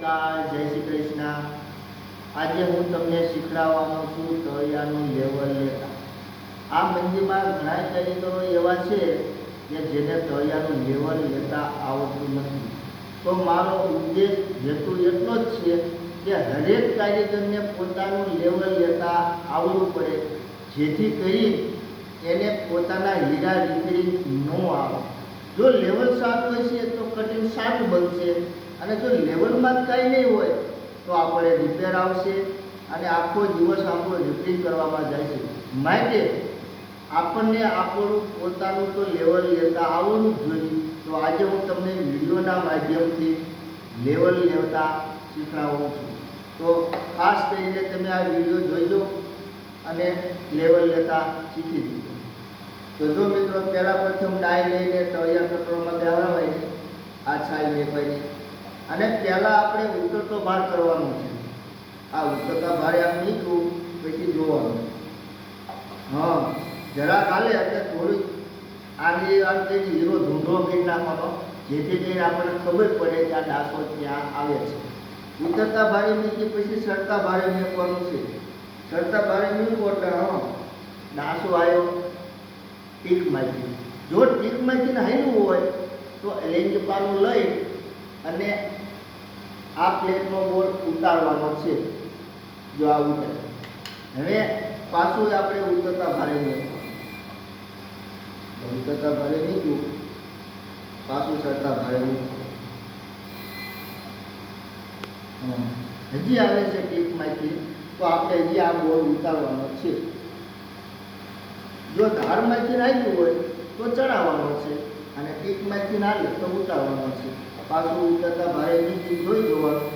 નમસ્કાર, જય શ્રી કૃષ્ણ। આજે હું તમને શીખડાવવાનો છું તળિયાનું લેવલ લેતા। આ મંદિરમાં ઘણા કારીગરો એવા છે કે જેને તળિયાનું લેવલ લેતા આવડતું નથી। તો મારો ઉદ્દેશ હેતુ એટલો જ છે કે હરેક કારીગરને પોતાનું લેવલ લેતા આવડવું પડે, જેથી કરી એને પોતાના હીરા રિપેરિંગ ન આવે। જો લેવલ સારું હશે તો કટિંગ સારું બનશે, અને જો લેવલમાં જ કાંઈ નહીં હોય તો આપણે રિપેર આવશે અને આખો દિવસ આપણો રિપેરિંગ કરવામાં જાય છે। માટે આપણને આપણું પોતાનું તો લેવલ લેતા આવડવું જ જોઈએ। તો આજે હું તમને વિડીયોના માધ્યમથી લેવલ લેતા શીખવાડું છું। તો ખાસ કરીને તમે આ વિડીયો જોઈજો અને લેવલ લેતા શીખી દીધો। તો જો મિત્રો, પહેલાં પ્રથમ ડાય લઈને તળિયા કટોરમાં બેહાડવાય આ છાલ મેકવાની, અને પહેલાં આપણે ઉતરતો ભાર કરવાનો છે। આ ઉતરતા ભારે આમ નીકળું પછી જોવાનું, હા જરાક હાલે એટલે થોડીક આગળ આગળ હીરો ધૂંધો કરી નાખવાનો, જેથી કરીને આપણને ખબર પડે કે આ ડાસો ત્યાં આવે છે। ઉતરતા ભારે મૂકી પછી ચડતા ભારે મૂકવાનું છે। ચડતા ભારે મૂકવો એટલે હા ડાસો આવ્યો ટીકમાંથી, જો ટીકમાંથી હાલ્યું હોય તો લેંજ પાનું લઈ અને આ પ્લેટનો બોલ ઉતારવાનો છે। જો આ ઉતરે, હવે પાછું આપણે ઉતરતા ભારે મૂકવાનું, ઉતરતા ભારે મૂક્યું પાછું ચડતા ભારે મૂકવું, હજી આવે છે ટીકમાંથી તો આપણે હજી આ બોલ ઉતારવાનો છે। જો ધારમાંથી નાખ્યું હોય તો ચડાવવાનો છે, અને ટીકમાંથી નાખે તો ઉતારવાનો છે। પાછું ઉતરતા ભારે નીચે જોઈ જોવાનું,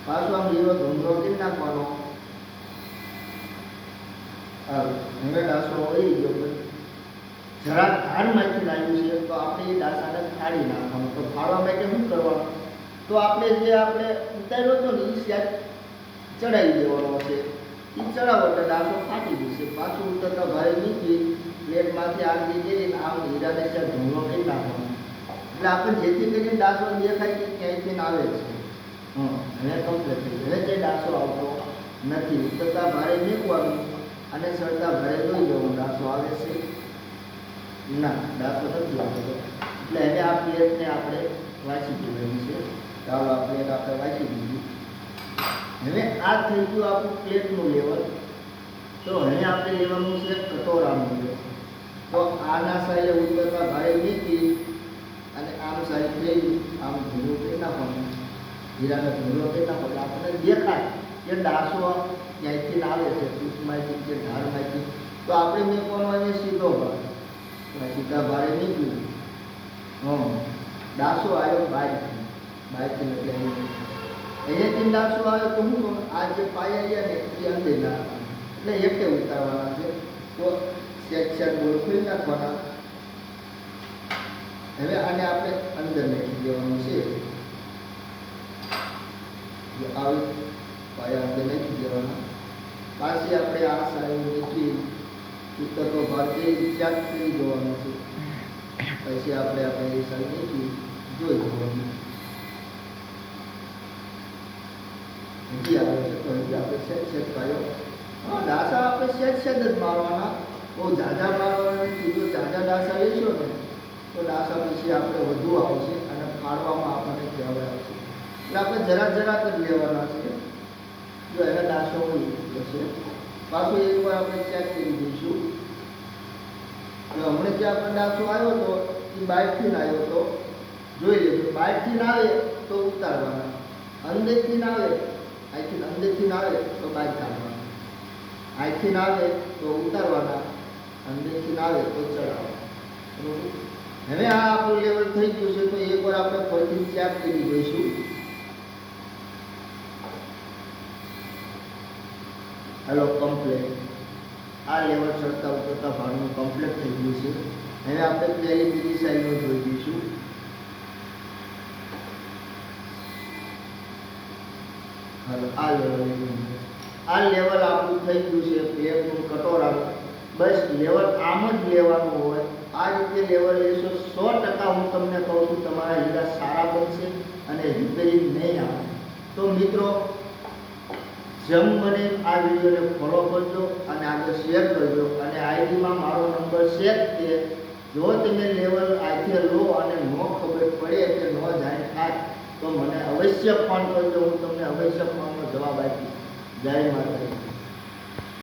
પાછું આમ લીલો ધૂંધો કરી નાખવાનો। હવે ડાસો વળી ગયો, જરાક ધારમાંથી નાખ્યું છે તો આપણે એ ડાસાને ફાડી નાખવાનું। તો ફાડવા માટે શું કરવાનું, તો આપણે જે આપણે ઉતાર્યો હતો ને એ સ્યાદ ચડાવી દેવાનો છે। એ ચડાવો એટલે ડાસો ફાટી જશે। પાછું ઉતરતા ભારે નીચે પ્લેટમાંથી આગળ જઈને આમ હીરાને ત્યાં ધૂંધો કરી નાખવાનો, એટલે આપણે જેથી કરીને ડાસો દેખાય કે ક્યાંયથી આવે છે। હવે કમ્પ્લીટ થઈ ગયું, હવે તે ડાસો આવતો નથી। ઉતરતા ભારે મૂકવાનું અને ચડતા ભારે જોઈ જવાનું ડાસો આવે છે, ના ડાસો નથી આવતો। એટલે હવે આ પ્લેટને આપણે વાંચી દેવાની છે। ચાલો આ પ્લેટ આપણે વાંચી દીધી। હવે આ થઈ ગયું આપણું પ્લેટનું લેવલ। તો હવે આપણે લેવાનું છે કટોરાનું લેવલ। તો આના સાઈડે ઉતરતા ભારે મૂકી અને આમ સાઈડ થઈ આમ ધૂળું કરી નાખવાનું, હીરાને ધૂળો કરી નાખો એટલે આપણને દેખાય કે ડાસો ક્યાંયથી આવે છે, ટૂંકમાંથી કે ધારમાંથી। તો આપણે મૂકવાનો એને સીધો ભાર, સીધા ભારે નીકળ્યું, ડાસો આવ્યો બારથી, એટલે અહીંયાથી ડાસો આવે તો હું આ જે પાયા ગયા ને એ અંદર નાખવાના, એટલે એકે ઉતારવાના છે। તો સેક્શન બોલ ખોલી નાખવાના। હવે આને આપણે અંદર નાખી દેવાનું છે। જો આવી પાયા અંદર નાખી દેવાના, પાછી આપણે આ સાઈડ નીકળી ઉતરતો ભાગ ચેક કરી દેવાનો છે। પછી આપણે એ સાઈડ નીકળી જોઈ દેવાનું, હજી આવે છે તો હજી આપણે સેટ પાયો, હા ડાસા આપણે સેટ જ મારવાના, બહુ ઝાઝા મારવાના નથી। જો ઝાઝા ડાસા લેશો ને તો ડાસા પછી આપણે વધુ આવશે અને ફાડવામાં આપણને કહેવાય આવશે, એટલે આપણે જરાક જરાક જ લેવાના છે। જો એને ડાસો હોય જશે, પાછું એકવાર આપણે ચેક કરી દઈશું। હમણાં જે આપણે ડાસો આવ્યો હતો એ બહારથી ના આવ્યો તો જોઈ લેજો, બહારથી ના આવે તો ઉતારવાના, અંદરથી ના આવે અહીંથી અંદરથી ના આવે તો બહાર કાઢવાના, અહીંથી ના આવે તો ઉતારવાના, અંદરથી ના આવે તો ચડાવવાના, બરોબર। હવે આ આપણું લેવલ થઈ ગયું છે, તો એકવાર આપણે ફરીથી ચેક કરી દઈશું। હેલો કમ્પ્લીટ, આ લેવલ ચડતા ઉતરતા ભાગનું કમ્પ્લીટ થઈ ગયું છે। હવે આપણે પહેલી બીજી સાઈડનું જોઈ દઈશું। હાલો આ લેવલ આપણું થઈ ગયું છે પ્લેટનું કટોરાનું। બસ લેવલ આમ જ લેવાનું હોય, આ રીતે લેવલ લેશો 100% હું તમને કહું છું તમારા હીરા સારા બનશે જશે અને રિપેરિંગ નહીં આવે. તો મિત્રો, જેમ મને આ વિડીયોને ફોલો કરજો અને આગળ શેર કરજો. અને આઈડીમાં મારો નંબર સેવ છે. જો તમે લેવલ આથી લો અને ન ખબર પડે કે ન જાણ થાય તો મને અવશ્ય ફોન કરજો. હું તમને અવશ્ય ફોનનો જવાબ આપીશ. જય માતાજી.